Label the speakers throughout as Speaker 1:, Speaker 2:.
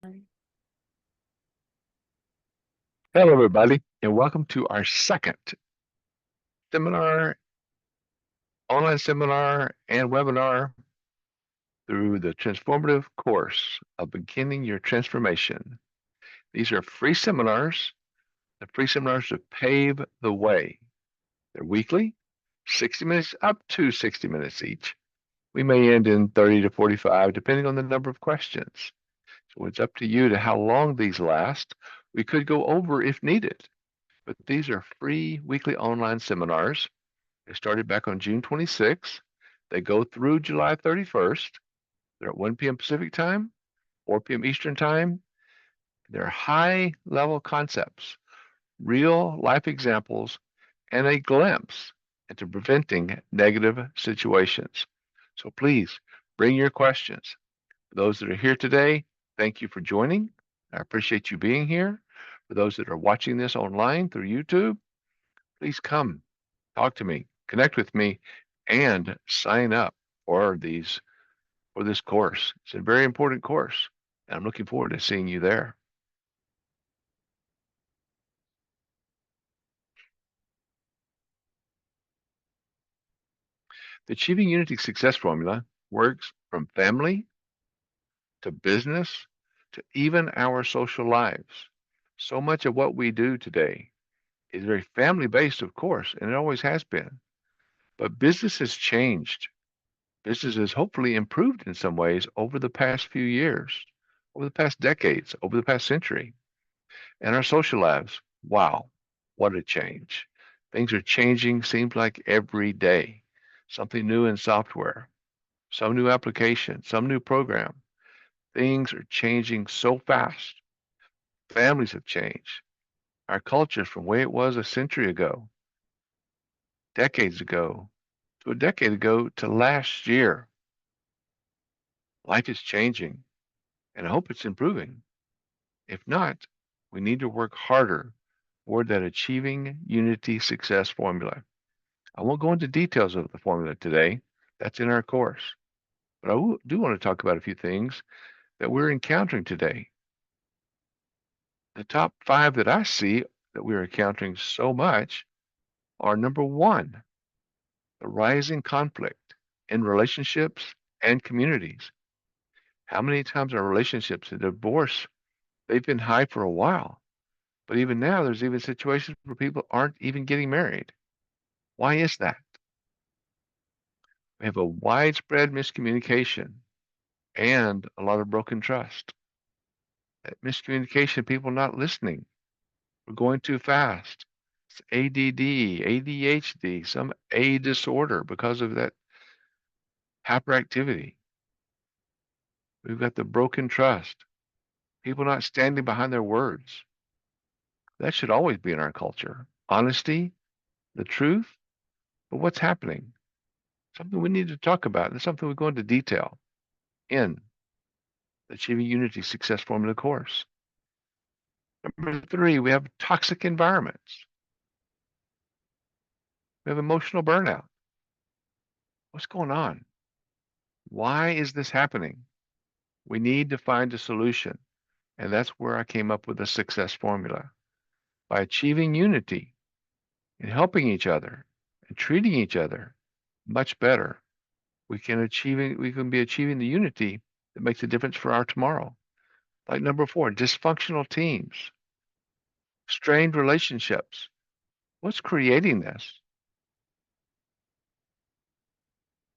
Speaker 1: Hello, everybody, and welcome to our second seminar, online seminar, and webinar through the transformative course of Beginning Your Transformation. These are free seminars, the free seminars to pave the way. They're weekly, 60 minutes, up to 60 minutes each. We may end in 30 to 45, depending on the number of questions. So it's up to you to how long these last. We could go over if needed, but these are free weekly online seminars. They started back on June 26th. They go through July 31st. They're at 1 p.m. Pacific time, 4 p.m. Eastern time. They're high level concepts, real life examples, and a glimpse into preventing negative situations. So please bring your questions. For those that are here today, thank you for joining. I appreciate you being here. For those that are watching this online through YouTube, please come talk to me, connect with me, and sign up for this course. It's a very important course, and I'm looking forward to seeing you there. The Achieving Unity Success Formula works from family to business to even our social lives. So much of what we do today is very family based, of course, and it always has been. But business has changed. Business has hopefully improved in some ways over the past few years, over the past decades, over the past century. And our social lives, wow, what a change. Things are changing, seems like every day. Something new in software, some new application, some new program. Things are changing so fast. Families have changed. Our culture from the way it was a century ago, decades ago, to a decade ago to last year. Life is changing, and I hope it's improving. If not, we need to work harder toward that achieving unity success formula. I won't go into details of the formula today. That's in our course. But do want to talk about a few things that we're encountering today. The top five that I see that we're encountering so much are number one, the rising conflict in relationships and communities. How many times are relationships and divorce, they've been high for a while, but even now there's even situations where people aren't even getting married. Why is that? We have a widespread miscommunication and a lot of broken trust. That miscommunication, people not listening. We're going too fast. It's ADD, ADHD, some A disorder because of that hyperactivity. We've got the broken trust. People not standing behind their words. That should always be in our culture. Honesty, the truth, but what's happening? Something we need to talk about, and something we go into detail in the Achieving Unity Success Formula course. Number three, we have toxic environments. We have emotional burnout. What's going on? Why is this happening? We need to find a solution. And that's where I came up with the success formula. By achieving unity and helping each other and treating each other much better, we can be achieving the unity that makes a difference for our tomorrow. Like number four, dysfunctional teams, strained relationships. What's creating this?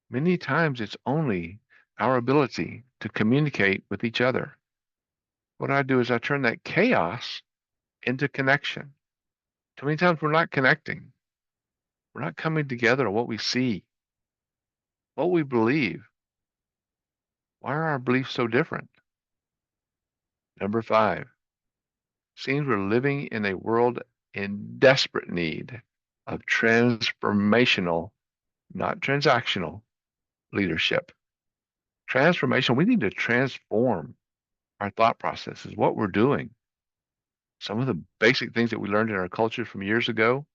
Speaker 1: Many times it's only our ability to communicate with each other. What I do is I turn that chaos into connection. Too many times we're not connecting. We're not coming together on what we see, what we believe. Why are our beliefs so different? Number five, seems we're living in a world in desperate need of transformational, not transactional, leadership. Transformation, we need to transform our thought processes, what we're doing. Some of the basic things that we learned in our culture from years ago,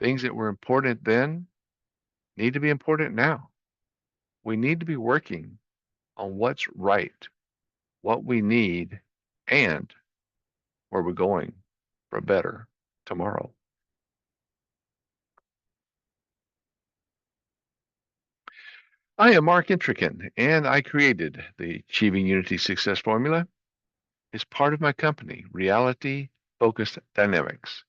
Speaker 1: things that were important then, need to be important now. We need to be working on what's right, what we need, and where we're going for a better tomorrow. I am Mark Intrican, and I created the Achieving Unity Success Formula. It's part of my company, Reality Focused Dynamics,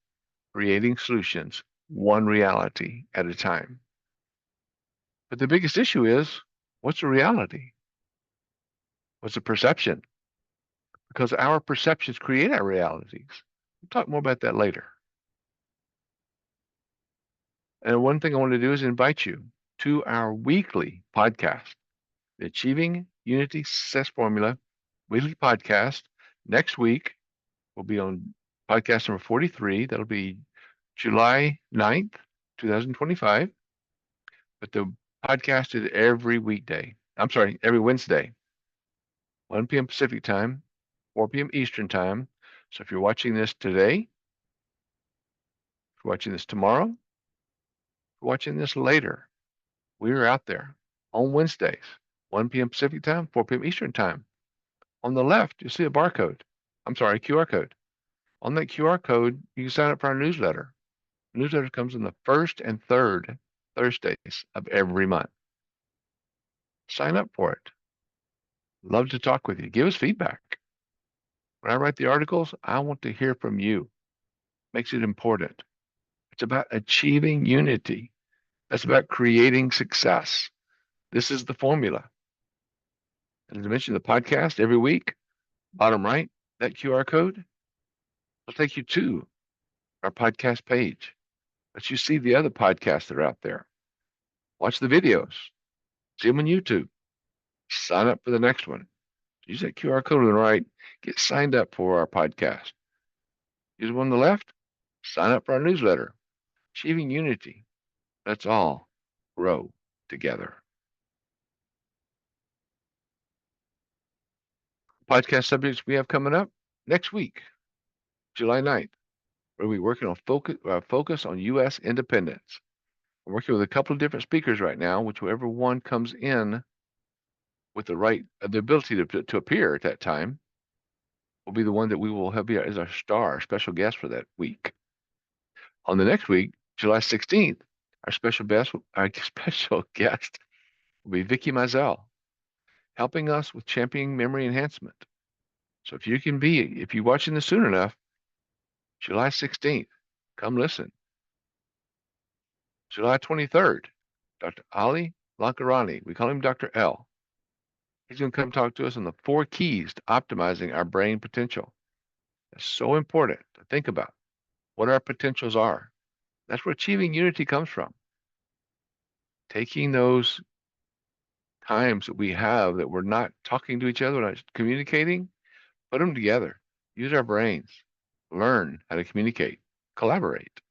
Speaker 1: creating solutions one reality at a time. But the biggest issue is, what's the reality? What's the perception? Because our perceptions create our realities. We'll talk more about that later. And one thing I want to do is invite you to our weekly podcast, the Achieving Unity Success Formula weekly podcast. Next week, we'll be on podcast number 43. That'll be July 9th, 2025. But the podcast is every weekday. I'm sorry, every Wednesday, 1 p.m. Pacific time, 4 p.m. Eastern time. So if you're watching this today, if you're watching this tomorrow, if you're watching this later, we're out there on Wednesdays, 1 p.m. Pacific time, 4 p.m. Eastern time. On the left, you'll see a barcode. I'm sorry, QR code. On that QR code, you can sign up for our newsletter. The newsletter comes on the first and third Thursdays of every month. Sign up for it. Love to talk with you. Give us feedback. When I write the articles, I want to hear from you. Makes it important. It's about achieving unity. That's about creating success. This is the formula. And as I mentioned, the podcast every week, bottom right, that QR code will take you to our podcast page. Let you see the other podcasts that are out there. Watch the videos. See them on YouTube. Sign up for the next one. Use that QR code on the right. Get signed up for our podcast. Use the one on the left. Sign up for our newsletter. Achieving Unity. Let's all grow together. Podcast subjects we have coming up next week, July 9th. We'll be working on focus on U.S. independence. I'm working with a couple of different speakers right now, whichever one comes in with the ability to appear at that time will be the one that we will have as our special guest for that week. On the next week, July 16th, our special guest will be Vicki Mizell, helping us with championing memory enhancement. So if you're watching this soon enough, July 16th, come listen. July 23rd, Dr. Ali Lankarani, we call him Dr. L. He's going to come talk to us on the 4 keys to optimizing our brain potential. That's so important to think about what our potentials are. That's where achieving unity comes from. Taking those times that we have that we're not talking to each other, not communicating, put them together. Use our brains. Learn how to communicate. Collaborate.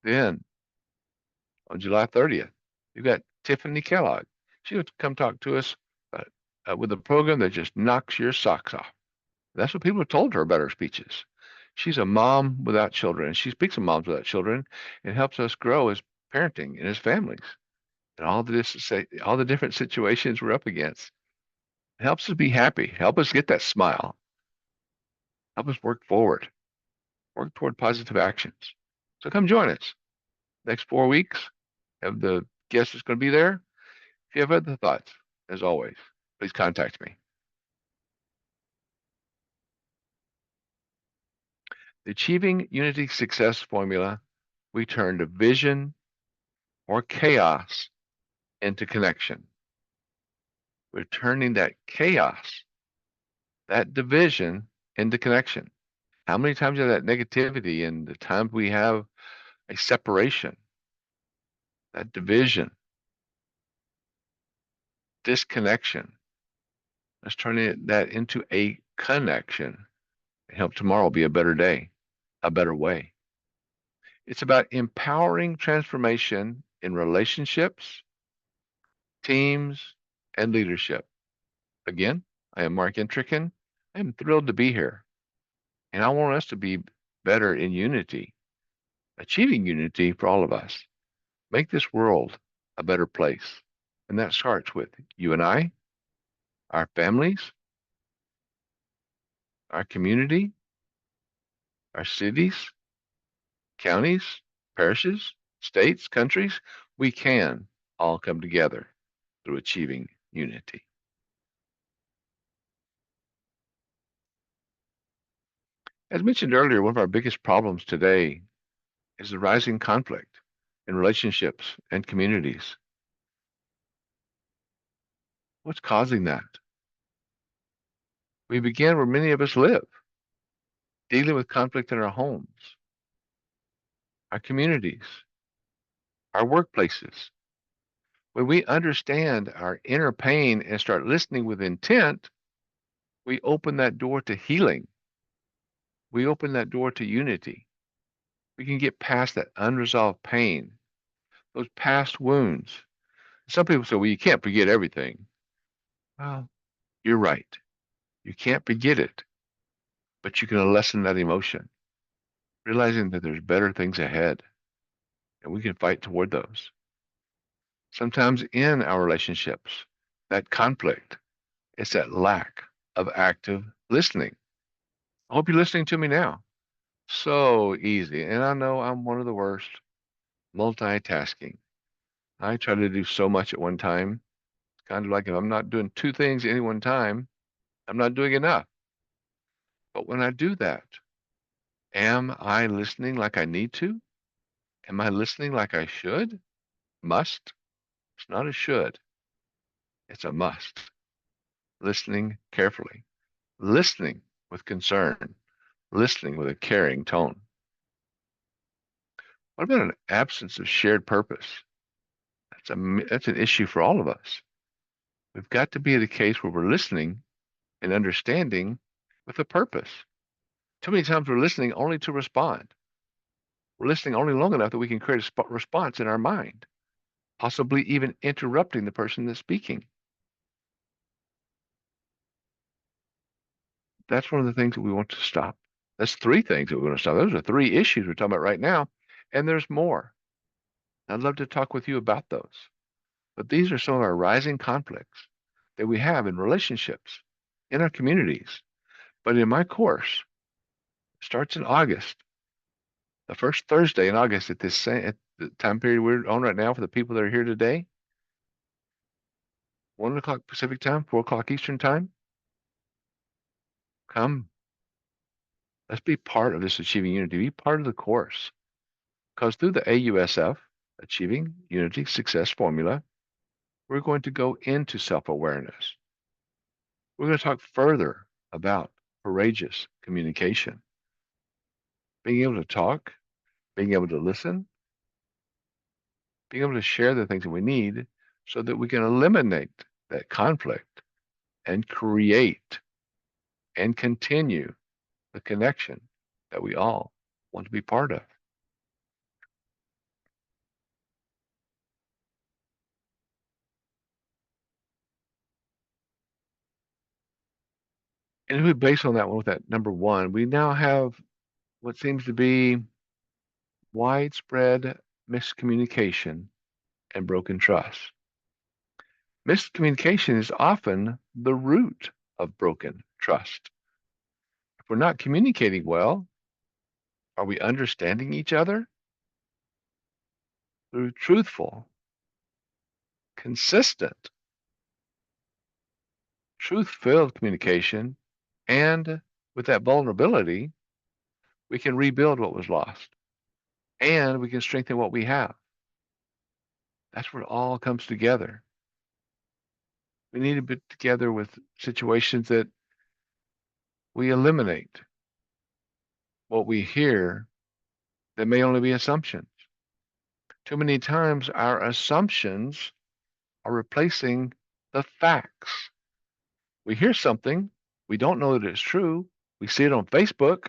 Speaker 1: Then, on July 30th, you've got Tiffany Kellogg. She'll come talk to us with a program that just knocks your socks off. That's what people have told her about her speeches. She's a mom without children. She speaks of moms without children and helps us grow as parenting and as families and all the different situations we're up against. It helps us be happy. Help us get that smile. Help us work forward. Work toward positive actions. So come join us. Next 4 weeks, have the guest that's going to be there. If you have other thoughts, as always, please contact me. The Achieving Unity Success Formula, we turn division or chaos into connection. We're turning that chaos, that division, into connection. How many times of that negativity and the times we have a separation, that division, disconnection, let's turn that into a connection and help tomorrow be a better day, a better way. It's about empowering transformation in relationships, teams, and leadership. Again, I am Mark Intrican. I am thrilled to be here. And I want us to be better in unity, achieving unity for all of us. Make this world a better place. And that starts with you and I, our families, our community, our cities, counties, parishes, states, countries, we can all come together through achieving unity. As mentioned earlier, one of our biggest problems today is the rising conflict in relationships and communities. What's causing that? We begin where many of us live, dealing with conflict in our homes, our communities, our workplaces. When we understand our inner pain and start listening with intent, we open that door to healing. We open that door to unity. We can get past that unresolved pain, those past wounds. Some people say, well, you can't forget everything. Well, you're right. You can't forget it, but you can lessen that emotion, realizing that there's better things ahead and we can fight toward those. Sometimes in our relationships, that conflict is that lack of active listening. I hope you're listening to me now. So easy. And I know I'm one of the worst, multitasking. I try to do so much at one time. It's kind of like if I'm not doing two things at any one time, I'm not doing enough. But when I do that, am I listening like I need to? Am I listening like I should? Must? It's not a should, it's a must. Listening carefully, listening with concern, listening with a caring tone. What about an absence of shared purpose? That's an issue for all of us. We've got to be at a case where we're listening and understanding with a purpose. Too many times we're listening only to respond. We're listening only long enough that we can create a response in our mind, possibly even interrupting the person that's speaking. That's one of the things that we want to stop. That's three things that we want to stop. Those are three issues we're talking about right now. And there's more. I'd love to talk with you about those. But these are some of our rising conflicts that we have in relationships, in our communities. But in my course, it starts in August, the first Thursday in August at the time period we're on right now for the people that are here today, 1 o'clock Pacific time, 4 o'clock Eastern time. Come, let's be part of this Achieving Unity, be part of the course. Because through the AUSF, Achieving Unity Success Formula, we're going to go into self-awareness. We're going to talk further about courageous communication, being able to talk, being able to listen, being able to share the things that we need so that we can eliminate that conflict and create and continue the connection that we all want to be part of. And if we base on that one with that number one, we now have what seems to be widespread miscommunication and broken trust. Miscommunication is often the root of broken trust. If we're not communicating well, are we understanding each other? Through truthful, consistent, truth-filled communication, and with that vulnerability, we can rebuild what was lost and we can strengthen what we have. That's where it all comes together. We need to be together with situations that we eliminate what we hear that may only be assumptions. Too many times our assumptions are replacing the facts. We hear something, we don't know that it's true. We see it on Facebook,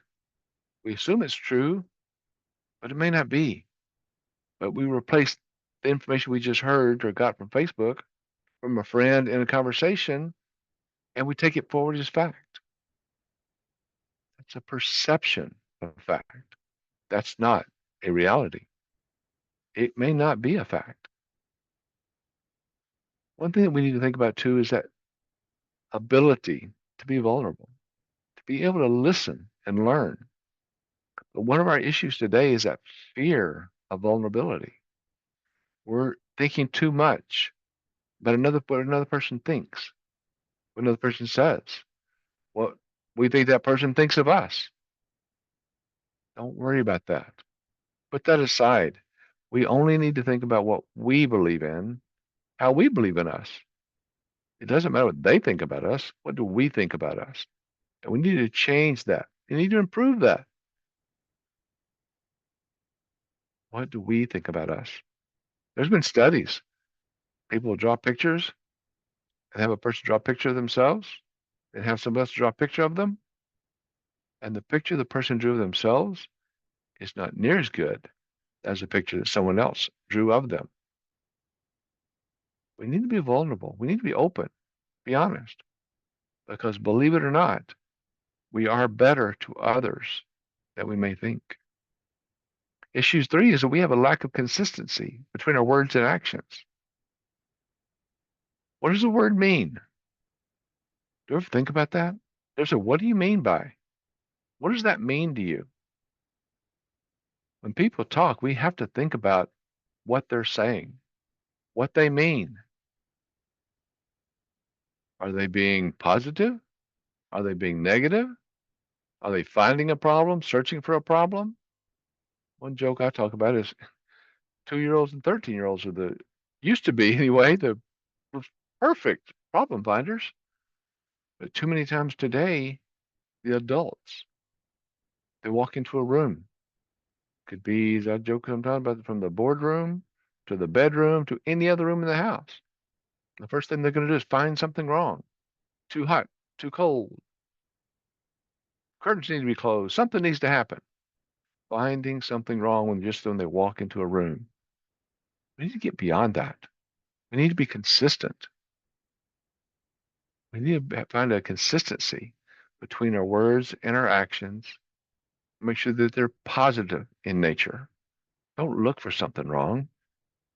Speaker 1: we assume it's true, but it may not be. But we replace the information we just heard or got from Facebook from a friend in a conversation and we take it forward as fact. That's a perception of fact. That's not a reality. It may not be a fact. One thing that we need to think about too is that ability to be vulnerable, be able to listen and learn. But one of our issues today is that fear of vulnerability. We're thinking too much about what another person thinks, what another person says, what we think that person thinks of us. Don't worry about that. Put that aside. We only need to think about what we believe in, how we believe in us. It doesn't matter what they think about us. What do we think about us? And we need to change that. We need to improve that. What do we think about us? There's been studies. People will draw pictures and have a person draw a picture of themselves and have somebody else draw a picture of them. And the picture the person drew of themselves is not near as good as the picture that someone else drew of them. We need to be vulnerable. We need to be open, be honest, because believe it or not, we are better to others than we may think. Issue 3 is that we have a lack of consistency between our words and actions. What does the word mean? Do you ever think about that? There's a what do you mean by? What does that mean to you? When people talk, we have to think about what they're saying, what they mean. Are they being positive? Are they being negative? Are they finding a problem, searching for a problem? One joke I talk about is 2-year-olds and 13-year-olds are used to be anyway, the perfect problem finders. But too many times today, the adults, they walk into a room. Could be, as I joke sometimes about, from the boardroom to the bedroom to any other room in the house. The first thing they're going to do is find something wrong. Too hot, too cold. Curtains need to be closed. Something needs to happen. Finding something wrong when they walk into a room. We need to get beyond that. We need to be consistent. We need to find a consistency between our words and our actions. Make sure that they're positive in nature. Don't look for something wrong.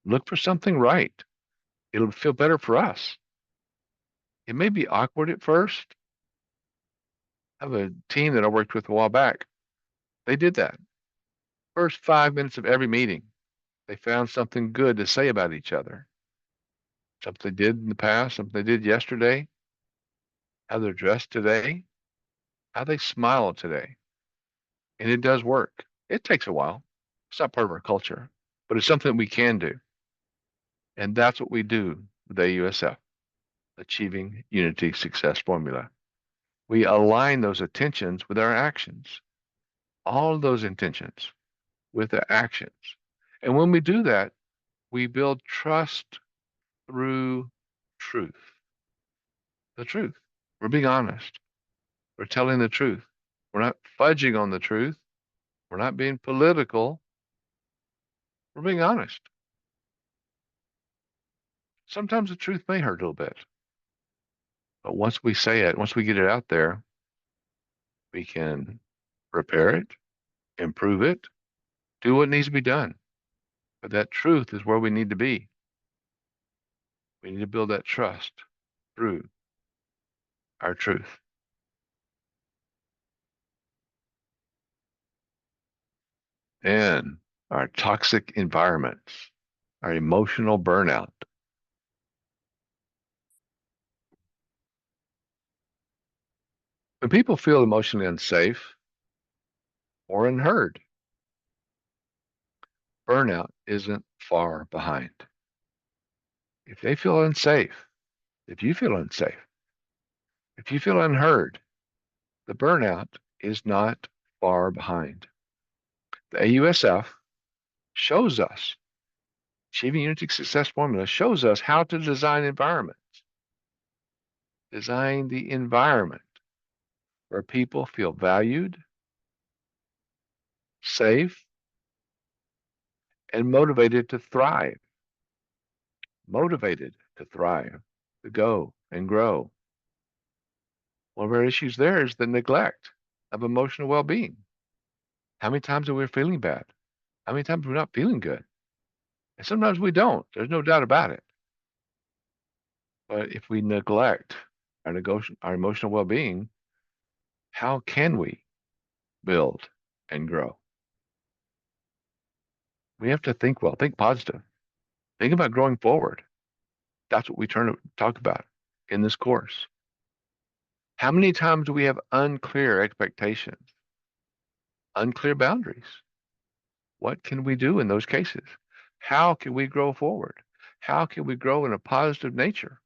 Speaker 1: Look for something right. It'll feel better for us. It may be awkward at first. I have a team that I worked with a while back. They did that. First 5 minutes of every meeting, they found something good to say about each other. Something they did in the past, something they did yesterday, how they're dressed today, how they smile today. And it does work. It takes a while. It's not part of our culture, but it's something we can do. And that's what we do with AUSF, Achieving Unity Success Formula. We align those attentions with our actions, all of those intentions with the actions. And when we do that, we build trust through truth. The truth. We're being honest. We're telling the truth. We're not fudging on the truth. We're not being political. We're being honest. Sometimes the truth may hurt a little bit. But once we say it, once we get it out there, we can repair it, improve it, do what needs to be done. But that truth is where we need to be. We need to build that trust through our truth. And our toxic environments, our emotional burnout. When people feel emotionally unsafe or unheard, burnout isn't far behind. If they feel unsafe, if you feel unsafe, if you feel unheard, the burnout is not far behind. The AUSF shows us, Achieving Unity Success Formula shows us how to design environments. Design the environment where people feel valued, safe, and motivated to thrive. Motivated to thrive, to go and grow. One of our issues there is the neglect of emotional well-being. How many times are we feeling bad? How many times are we not feeling good? And sometimes we don't. There's no doubt about it. But if we neglect our emotional well-being, How can we build and grow? We have to think well, think positive, think about growing forward. That's what we turn to talk about in this course. How many times do we have unclear expectations, unclear boundaries? What can we do in those cases? How can we grow forward? How can we grow in a positive nature?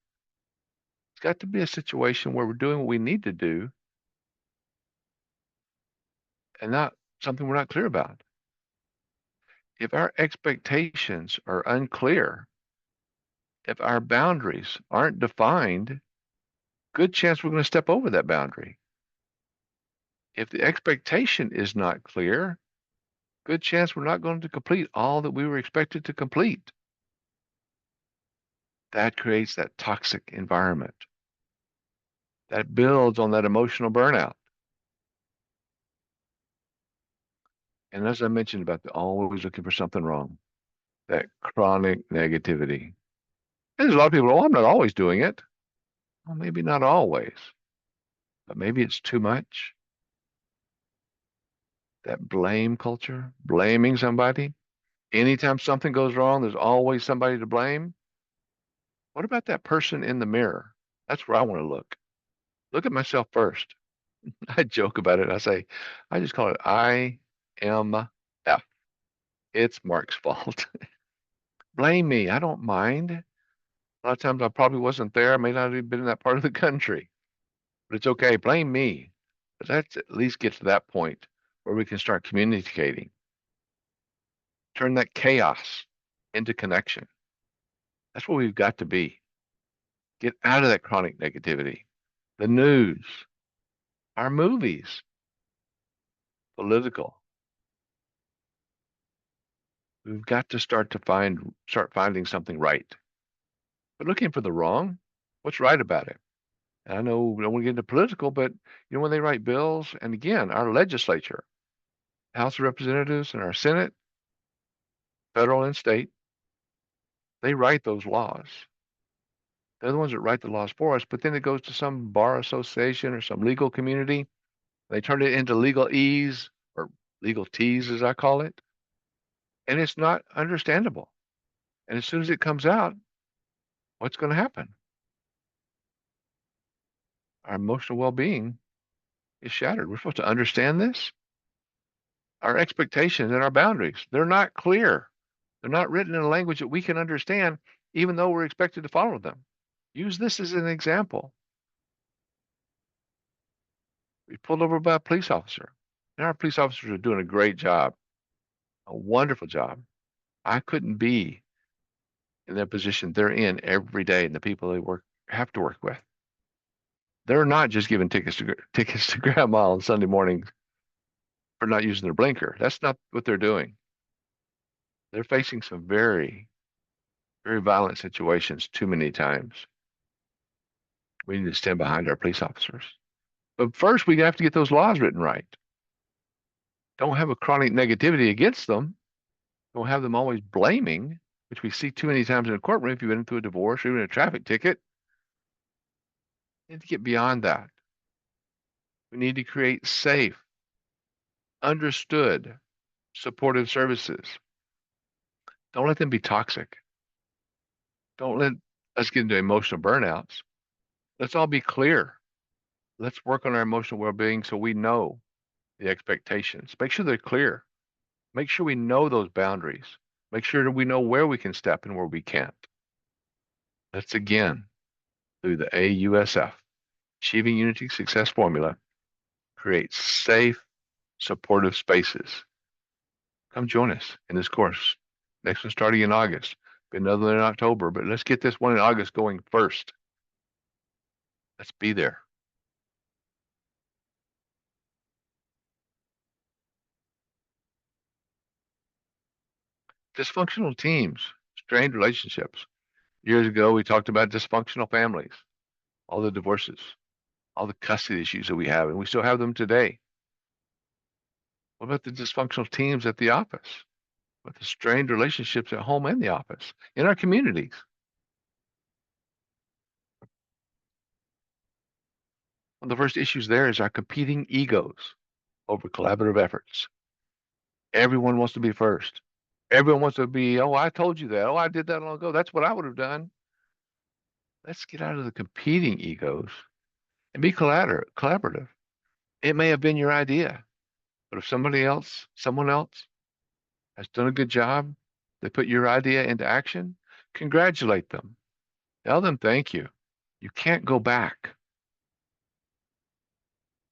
Speaker 1: It's got to be a situation where we're doing what we need to do and not something we're not clear about. If our expectations are unclear, if our boundaries aren't defined, good chance we're going to step over that boundary. If the expectation is not clear, good chance we're not going to complete all that we were expected to complete. That creates that toxic environment that builds on that emotional burnout. And as I mentioned about the always looking for something wrong, that chronic negativity. And there's a lot of people, oh, I'm not always doing it. Well, maybe not always, but maybe it's too much. That blame culture, blaming somebody. Anytime something goes wrong, there's always somebody to blame. What about that person in the mirror? That's where I want to look. Look at myself first. I joke about it. I say, I just call it IMF. It's Mark's fault. Blame me. I don't mind. A lot of times I probably wasn't there. I may not have even been in that part of the country, but it's okay. Blame me. But let's at least get to that point where we can start communicating, turn that chaos into connection. That's what we've got to be. Get out of that chronic negativity. The news, our movies, political. We've got to start finding something right. But looking for the wrong, what's right about it? And I know we don't want to get into political, but when they write bills, and again, our legislature, House of Representatives and our Senate, federal and state, they write those laws. They're the ones that write the laws for us, but then it goes to some bar association or some legal community. They turn it into legal ease or legal tease, as I call it, and it's not understandable. And as soon as it comes out, what's going to happen? Our emotional well-being is shattered. We're supposed to understand this. Our expectations and our boundaries, they're not clear. They're not written in a language that we can understand, even though we're expected to follow them. Use this as an example. We pulled over by a police officer. And our police officers are doing a great job, a wonderful job. I couldn't be in their position they're in every day and the people they have to work with. They're not just giving tickets to grandma on Sunday mornings for not using their blinker. That's not what they're doing. They're facing some very, very violent situations too many times. We need to stand behind our police officers. But first, we have to get those laws written right. Don't have a chronic negativity against them. Don't have them always blaming, which we see too many times in a courtroom. If you've been through a divorce or even a traffic ticket, we need to get beyond that. We need to create safe, understood, supportive services. Don't let them be toxic. Don't let us get into emotional burnouts. Let's all be clear. Let's work on our emotional well-being so we know the expectations. Make sure they're clear. Make sure we know those boundaries. Make sure that we know where we can step and where we can't. Let's again, through the AUSF, Achieving Unity Success Formula, create safe, supportive spaces. Come join us in this course. Next one starting in August. Be another in October, but let's get this one in August going first. Let's be there. Dysfunctional teams, strained relationships. Years ago, we talked about dysfunctional families, all the divorces, all the custody issues that we have, and we still have them today. What about the dysfunctional teams at the office? With the strained relationships at home and the office, in our communities? One of the first issues there is our competing egos over collaborative efforts. Everyone wants to be first. Everyone wants to be, oh, I told you that. Oh, I did that long ago. That's what I would have done. Let's get out of the competing egos and be collaborative. It may have been your idea, but if someone else has done a good job, they put your idea into action, congratulate them. Tell them thank you. You can't go back.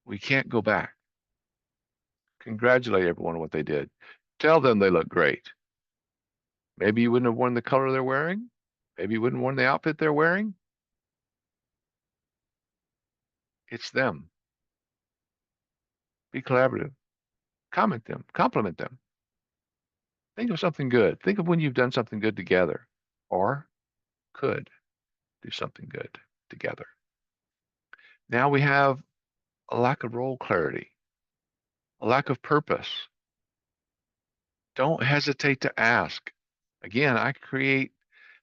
Speaker 1: We can't go back. Congratulate everyone on what they did. Tell them they look great. Maybe you wouldn't have worn the color they're wearing. Maybe you wouldn't have worn the outfit they're wearing. It's them. Be collaborative. Comment them. Compliment them. Think of something good. Think of when you've done something good together or could do something good together. Now we have a lack of role clarity, a lack of purpose. Don't hesitate to ask. Again, I create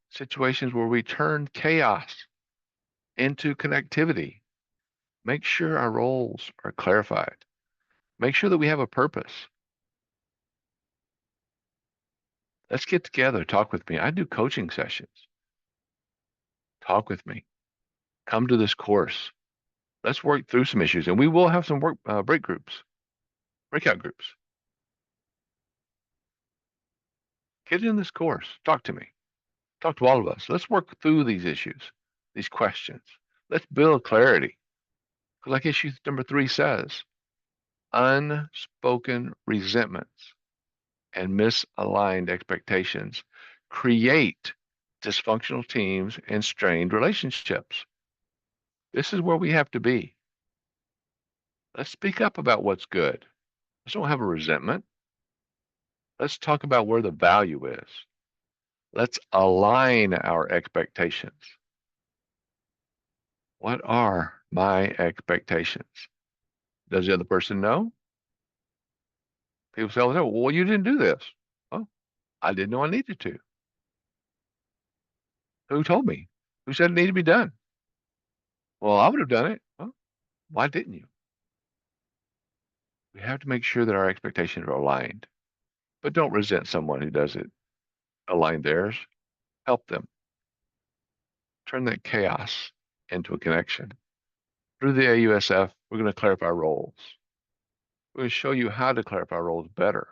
Speaker 1: situations where we turn chaos into connectivity. Make sure our roles are clarified. Make sure that we have a purpose. Let's get together. Talk with me. I do coaching sessions. Talk with me. Come to this course. Let's work through some issues, and we will have some breakout groups. Get in this course. Talk to me. Talk to all of us. Let's work through these issues, these questions. Let's build clarity. Like issue number 3 says, unspoken resentments and misaligned expectations create dysfunctional teams and strained relationships. This is where we have to be. Let's speak up about what's good. Let's don't have a resentment. Let's talk about where the value is. Let's align our expectations. What are my expectations? Does the other person know? People say, well, you didn't do this. Oh, I didn't know I needed to. Who told me? Who said it needed to be done? Well, I would have done it. Well, why didn't you? We have to make sure that our expectations are aligned, but don't resent someone who does it. Align theirs. Help them. Turn that chaos into a connection. Through the AUSF, we're going to clarify roles. We're going to show you how to clarify roles better.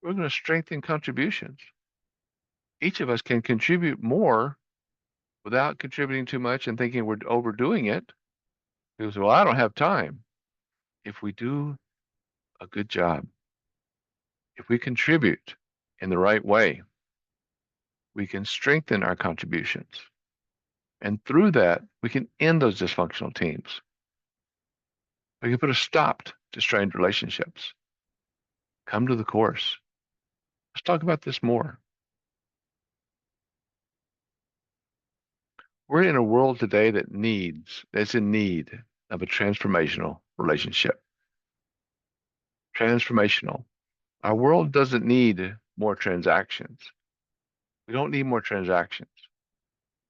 Speaker 1: We're going to strengthen contributions. Each of us can contribute more without contributing too much and thinking we're overdoing it. People say, well, I don't have time. If we do a good job, if we contribute in the right way, we can strengthen our contributions. And through that, we can end those dysfunctional teams. We can put a stop to strained relationships. Come to the course. Let's talk about this more. We're in a world today that's in need of a transformational relationship. Transformational. Our world doesn't need more transactions. We don't need more transactions.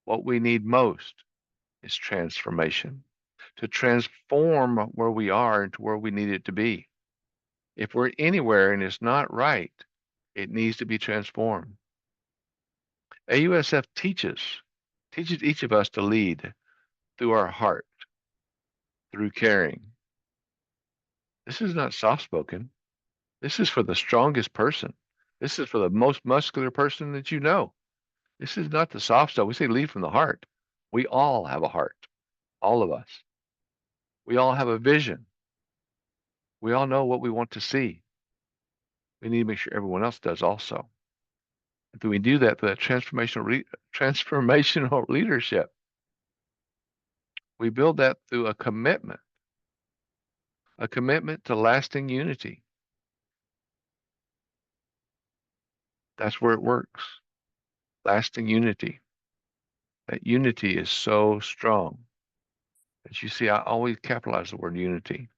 Speaker 1: What we need most is transformation, to transform where we are into where we need it to be. If we're anywhere and it's not right, it needs to be transformed. AUSF teaches each of us to lead through our heart, through caring. This is not soft-spoken. This is for the strongest person. This is for the most muscular person that you know. This is not the soft stuff. We say lead from the heart. We all have a heart, all of us. We all have a vision. We all know what we want to see. We need to make sure everyone else does also. And we do that through that transformational leadership. We build that through a commitment to lasting unity. That's where it works. Lasting unity. That unity is so strong. As you see, I always capitalize the word unity.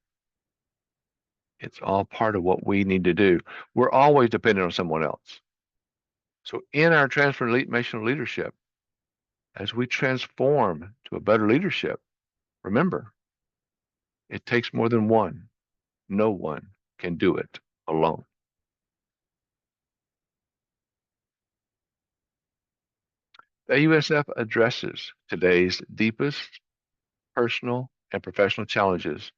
Speaker 1: It's all part of what we need to do. We're always dependent on someone else. So in our transformational leadership, as we transform to a better leadership, remember, It takes more than one. No one can do it alone. The AUSF addresses today's deepest personal and professional challenges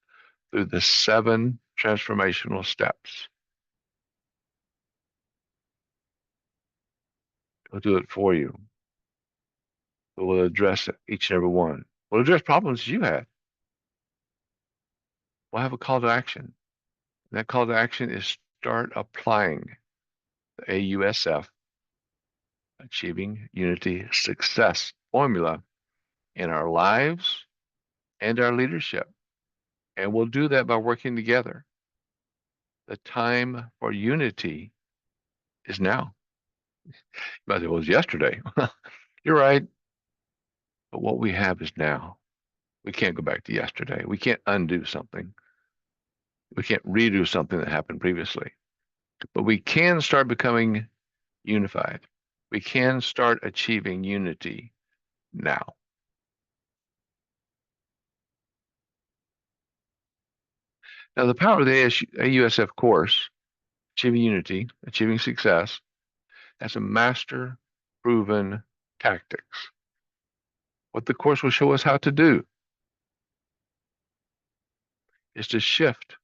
Speaker 1: through the 7 transformational steps. We'll do it for you. We'll address each and every one. We'll address problems you had. We'll have a call to action. And that call to action is start applying the AUSF Achieving Unity Success formula in our lives and our leadership. And we'll do that by working together. The time for unity is now. But it was yesterday. You're right. But what we have is now. We can't go back to yesterday. We can't undo something. We can't redo something that happened previously. But we can start becoming unified. We can start achieving unity now. Now, the power of the AUSF course, Achieving Unity, Achieving Success, as a master proven tactics. What the course will show us how to do is to shift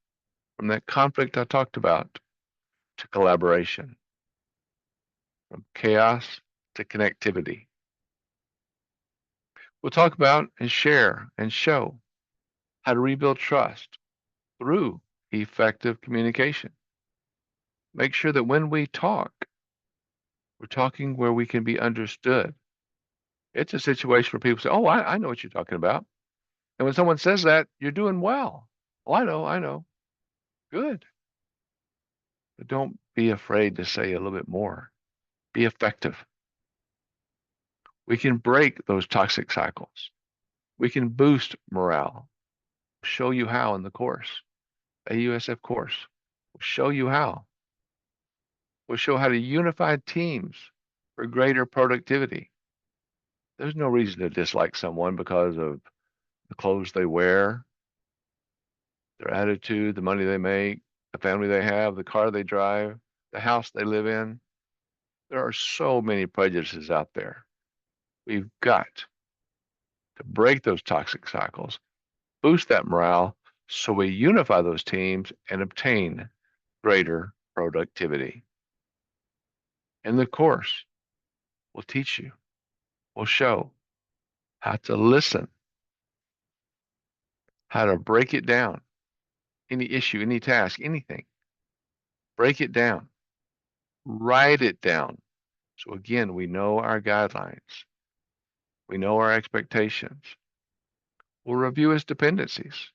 Speaker 1: from that conflict I talked about to collaboration, from chaos to connectivity. We'll talk about and share and show how to rebuild trust through effective communication. Make sure that when we talk, we're talking where we can be understood. It's a situation where people say, "Oh, I know what you're talking about." And when someone says that, you're doing well. Oh, I know. Good. But don't be afraid to say a little bit more. Be effective. We can break those toxic cycles. We can boost morale. Show you how in the course, AUSF course. We'll show you how. We'll show how to unify teams for greater productivity. There's no reason to dislike someone because of the clothes they wear, their attitude, the money they make, the family they have, the car they drive, the house they live in. There are so many prejudices out there. We've got to break those toxic cycles, boost that morale, so we unify those teams and obtain greater productivity. And the course will teach you, will show how to listen, how to break it down, any issue, any task, anything. Break it down, write it down. So again, we know our guidelines. We know our expectations. We'll review its dependencies.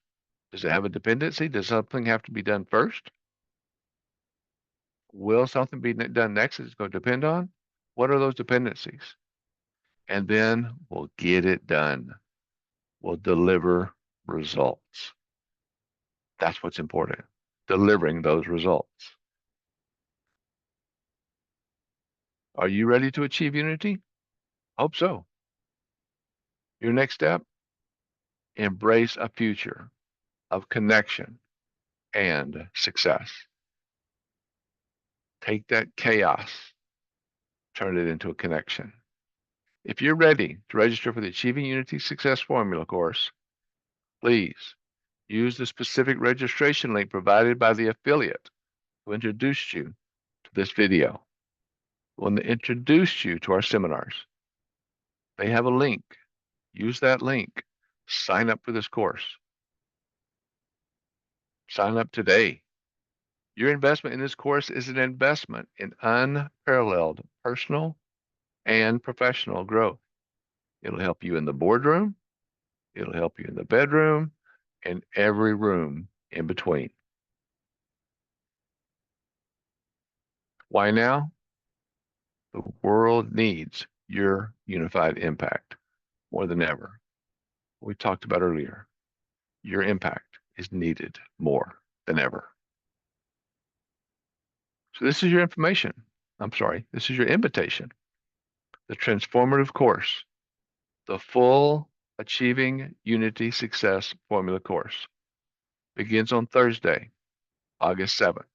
Speaker 1: Does it have a dependency? Does something have to be done first? Will something be done next that it's going to depend on? What are those dependencies? And then we'll get it done. We'll deliver results. That's what's important, delivering those results. Are you ready to achieve unity? Hope so. Your next step, embrace a future of connection and success. Take that chaos, turn it into a connection. If you're ready to register for the Achieving Unity Success Formula course, please use the specific registration link provided by the affiliate who introduced you to this video. When they introduced you to our seminars, they have a link. Use that link. Sign up for this course. Sign up today. Your investment in this course is an investment in unparalleled personal and professional growth. It'll help you in the boardroom. It'll help you in the bedroom and every room in between. Why now? The world needs your unified impact more than ever. We talked about earlier. Your impact is needed more than ever. So this is your information. This is your invitation. The transformative course, the full Achieving Unity Success Formula course. begins on Thursday, August 7th.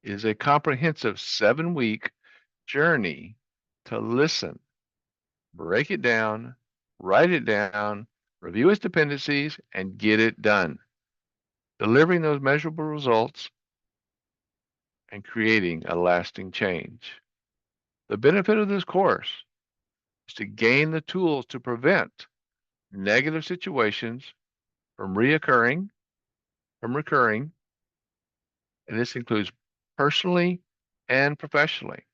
Speaker 1: It is a comprehensive 7-week journey to listen, break it down, write it down, review its dependencies, and get it done. Delivering those measurable results and creating a lasting change. The benefit of this course is to gain the tools to prevent negative situations from recurring, and this includes personally and professionally,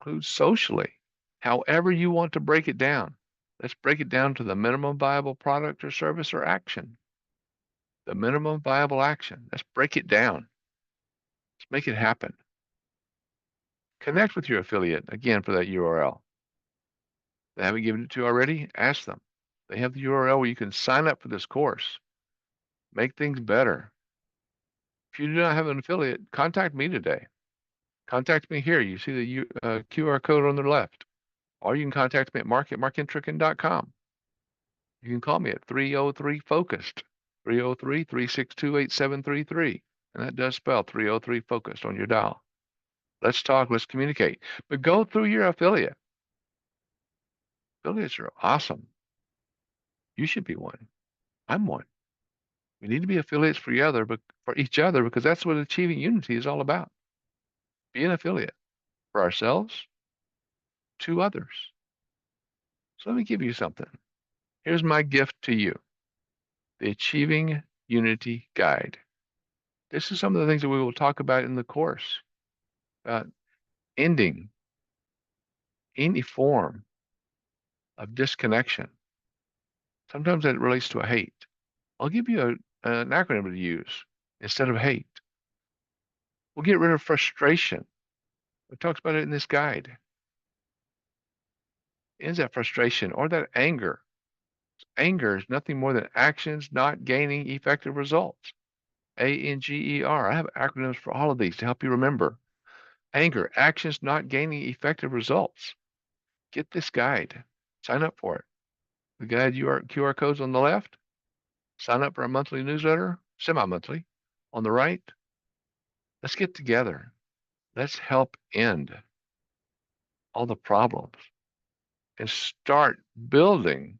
Speaker 1: includes socially, however you want to break it down. Let's break it down to the minimum viable product or service or action. The minimum viable action. Let's break it down. Let's make it happen. Connect with your affiliate, again, for that URL. If they haven't given it to you already, ask them. They have the URL where you can sign up for this course. Make things better. If you do not have an affiliate, contact me today. Contact me here. You see the QR code on the left. Or you can contact me at mark@markentricken.com. You can call me at 303-FOCUSED, 303-362-8733. And that does spell 303-FOCUSED on your dial. Let's talk, let's communicate. But go through your affiliate. Affiliates are awesome. You should be one. I'm one. We need to be affiliates for each other because that's what achieving unity is all about. Be an affiliate for ourselves, to others. So let me give you something. Here's my gift to you. The Achieving Unity Guide. This is some of the things that we will talk about in the course. Ending any form of disconnection. Sometimes that relates to a hate. I'll give you an acronym to use instead of hate. We'll get rid of frustration. It talks about it in this guide. Ends that frustration or that anger. Anger is nothing more than actions not gaining effective results. ANGER. I have acronyms for all of these to help you remember. Anger, actions not gaining effective results. Get this guide. Sign up for it. The guide QR codes on the left. Sign up for a monthly newsletter, semi-monthly. On the right, let's get together. Let's help end all the problems and start building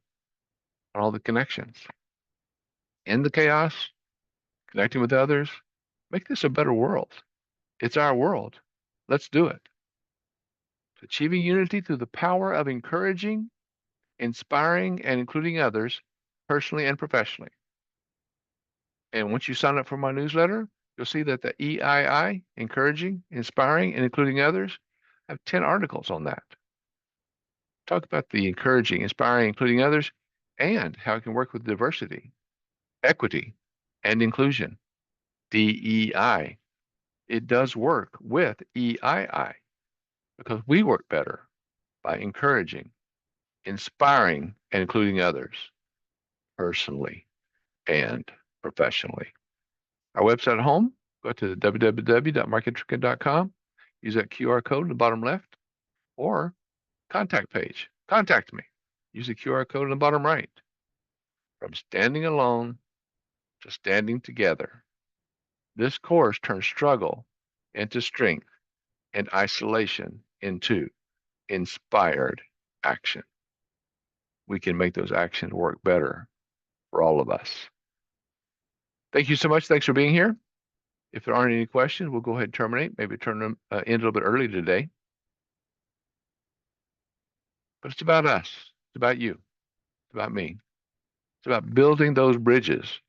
Speaker 1: on all the connections. End the chaos, connecting with others, make this a better world. It's our world. Let's do it. Achieving unity through the power of encouraging, inspiring, and including others, personally and professionally. And once you sign up for my newsletter, you'll see that the EII, encouraging, inspiring, and including others, I have 10 articles on that. Talk about the encouraging, inspiring, including others, and how it can work with diversity, equity, and inclusion. DEI. It does work with EII because we work better by encouraging, inspiring, and including others personally and professionally. Our website at home, go to www.markentricken.com, use that QR code in the bottom left, or contact page. Contact me. Use the QR code in the bottom right. From standing alone to standing together, this course turns struggle into strength and isolation into inspired action. We can make those actions work better for all of us. Thank you so much. Thanks for being here. If there aren't any questions, we'll go ahead and terminate. Maybe turn them in a little bit early today. But it's about us. It's about you. It's about me. It's about building those bridges,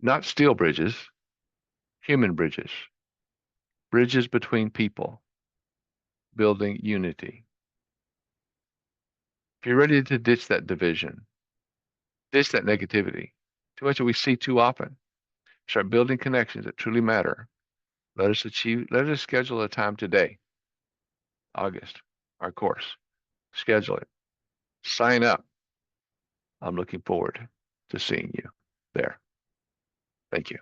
Speaker 1: not steel bridges, human bridges, bridges between people, building unity. If you're ready to ditch that division, ditch that negativity, too much that we see too often, start building connections that truly matter. Let us schedule a time today, August, our course. Schedule it. Sign up. I'm looking forward to seeing you there. Thank you.